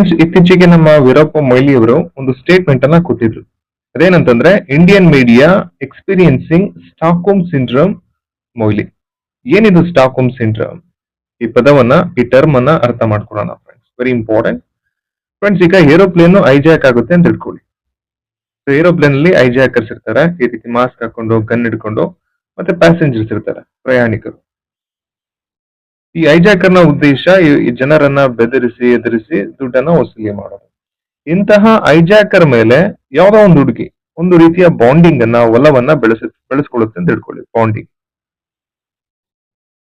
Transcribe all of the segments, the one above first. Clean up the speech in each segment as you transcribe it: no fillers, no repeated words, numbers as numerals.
Friends, ಇತ್ತೀಚೆಗೆ ನಮ್ಮ ವೀರಪ್ಪ ಮೊಯ್ಲಿ ಅವರು ಒಂದು ಸ್ಟೇಟ್ಮೆಂಟ್ ಅನ್ನ ಕೊಟ್ಟಿದ್ರು. ಅದೇನಂತಂದ್ರೆ, Indian media experiencing Stockholm syndrome Moily. ಏನಿದು ಸ್ಟಾಕ್ಹೋಮ್ ಸಿಂಡ್ರೋಮ್? ಈ ಪದವನ್ನ, ಈ ಟರ್ಮ್ ಅನ್ನ ಅರ್ಥ ಮಾಡ್ಕೊಳ್ಳೋಣ ಫ್ರೆಂಡ್ಸ್. Very important friends. ಈಗ ಏರೋಪ್ಲೇನ್ ಐಜಾಕ್ ಆಗುತ್ತೆ ಅಂತ ಇಟ್ಕೊಳ್ಳಿ. ಏರೋಪ್ಲೇನ್ ಅಲ್ಲಿ ಐಜಾಕರ್ಸ್ ಇರ್ತಾರೆ, ಈ ರೀತಿ ಮಾಸ್ಕ್ ಹಾಕೊಂಡು, ಗನ್ ಹಿಡ್ಕೊಂಡು, ಮತ್ತೆ ಪ್ಯಾಸೆಂಜರ್ಸ್ ಇರ್ತಾರೆ, ಪ್ರಯಾಣಿಕರು. ಈ ಐಜಾಕರ್ನ ಉದ್ದೇಶ ಈ ಜನರನ್ನ ಬೆದರಿಸಿ ಎದುರಿಸಿ ದುಡ್ಡನ್ನ ವಸೂಲಿ ಮಾಡೋದು. ಇಂತಹ ಐಜಾಕರ್ ಮೇಲೆ ಯಾವುದೋ ಒಂದು ಹುಡುಗಿ ಒಂದು ರೀತಿಯ ಬಾಂಡಿಂಗ್ ಅನ್ನ, ಒಲವನ್ನ ಬೆಳೆಸ್ಕೊಳ್ಳುತ್ತೆ ಅಂತ ಹಿಡ್ಕೊಳ್ಳಿ. ಬಾಂಡಿಂಗ್.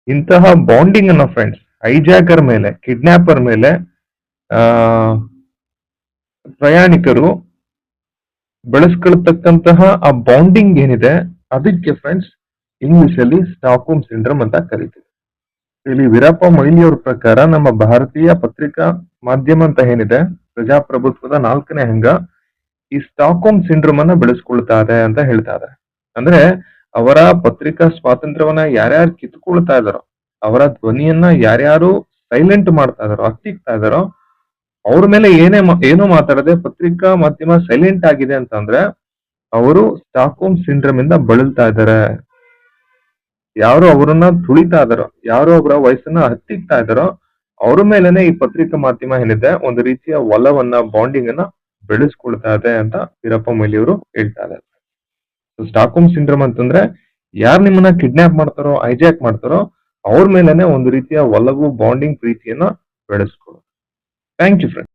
ಇಂತಹ ಬಾಂಡಿಂಗ್ ಅನ್ನ ಫ್ರೆಂಡ್ಸ್, ಐಜಾಕರ್ ಮೇಲೆ, ಕಿಡ್ನಾಪರ್ ಮೇಲೆ ಪ್ರಯಾಣಿಕರು ಬೆಳೆಸ್ಕೊಳ್ತಕ್ಕಂತಹ ಆ ಬಾಂಡಿಂಗ್ ಏನಿದೆ, ಅದಕ್ಕೆ ಫ್ರೆಂಡ್ಸ್ ಇಂಗ್ಲಿಷ್ ಅಲ್ಲಿ ಸ್ಟಾಕ್ಹೋಮ್ ಸಿಂಡ್ರೋಮ್ ಅಂತ ಕರೀತೀವಿ. ಇಲ್ಲಿ ವೀರಪ್ಪ ಮೊಯ್ಲಿ ಅವ್ರ ಪ್ರಕಾರ ನಮ್ಮ ಭಾರತೀಯ ಪತ್ರಿಕಾ ಮಾಧ್ಯಮ ಅಂತ ಏನಿದೆ, ಪ್ರಜಾಪ್ರಭುತ್ವದ 4ನೇ ಅಂಗ ಈ ಸ್ಟಾಕ್ಹೋಮ್ ಸಿಂಡ್ರೋಮ್ ಅನ್ನ ಬೆಳೆಸ್ಕೊಳ್ತಾ ಇದೆ ಅಂತ ಹೇಳ್ತಾ ಇದ್ದಾರೆ. ಅಂದ್ರೆ ಅವರ ಪತ್ರಿಕಾ ಸ್ವಾತಂತ್ರ್ಯವನ್ನ ಯಾರ್ಯಾರು ಕಿತ್ಕೊಳ್ತಾ ಇದಾರೋ, ಅವರ ಧ್ವನಿಯನ್ನ ಯಾರ್ಯಾರು ಸೈಲೆಂಟ್ ಮಾಡ್ತಾ ಇದಾರೋ, ಹತ್ತಿಕ್ತಾ ಇದಾರೋ, ಅವ್ರ ಮೇಲೆ ಏನೋ ಮಾತಾಡದೆ ಪತ್ರಿಕಾ ಮಾಧ್ಯಮ ಸೈಲೆಂಟ್ ಆಗಿದೆ ಅಂತಂದ್ರೆ ಅವರು ಸ್ಟಾಕ್ಹೋಮ್ ಸಿಂಡ್ರೋಮ್ ಇಂದ ಬಳಲ್ತಾ ಇದ್ದಾರೆ. ಯಾರು ಅವರನ್ನ ತುಳಿತಾ ಇದಾರೋ, ಯಾರು ಅವರ ವಯಸ್ಸನ್ನ ಹತ್ತಿಕ್ತಾ ಇದಾರೋ, ಅವ್ರ ಮೇಲೆನೆ ಈ ಪತ್ರಿಕಾ ಮಾಧ್ಯಮ ಏನಿದೆ ಒಂದು ರೀತಿಯ ಒಲವನ್ನ, ಬಾಂಡಿಂಗ್ ಅನ್ನ ಬೆಳೆಸ್ಕೊಳ್ತಾ ಇದೆ ಅಂತ ವೀರಪ್ಪ ಮೊಯ್ಲಿ ಅವರು ಹೇಳ್ತಾ ಇದ್ದಾರೆ. ಸ್ಟಾಕ್ಹೋಮ್ ಸಿಂಡ್ರೋಮ್ ಅಂತಂದ್ರೆ ಯಾರು ನಿಮ್ಮನ್ನ ಕಿಡ್ನಾಪ್ ಮಾಡ್ತಾರೋ, ಐಜಾಕ್ ಮಾಡ್ತಾರೋ, ಅವ್ರ ಮೇಲೆನೆ ಒಂದು ರೀತಿಯ ಒಲವು, ಬಾಂಡಿಂಗ್, ಪ್ರೀತಿಯನ್ನ ಬೆಳೆಸ್ಕೊಳ್ಳೋದು. Thank you friends.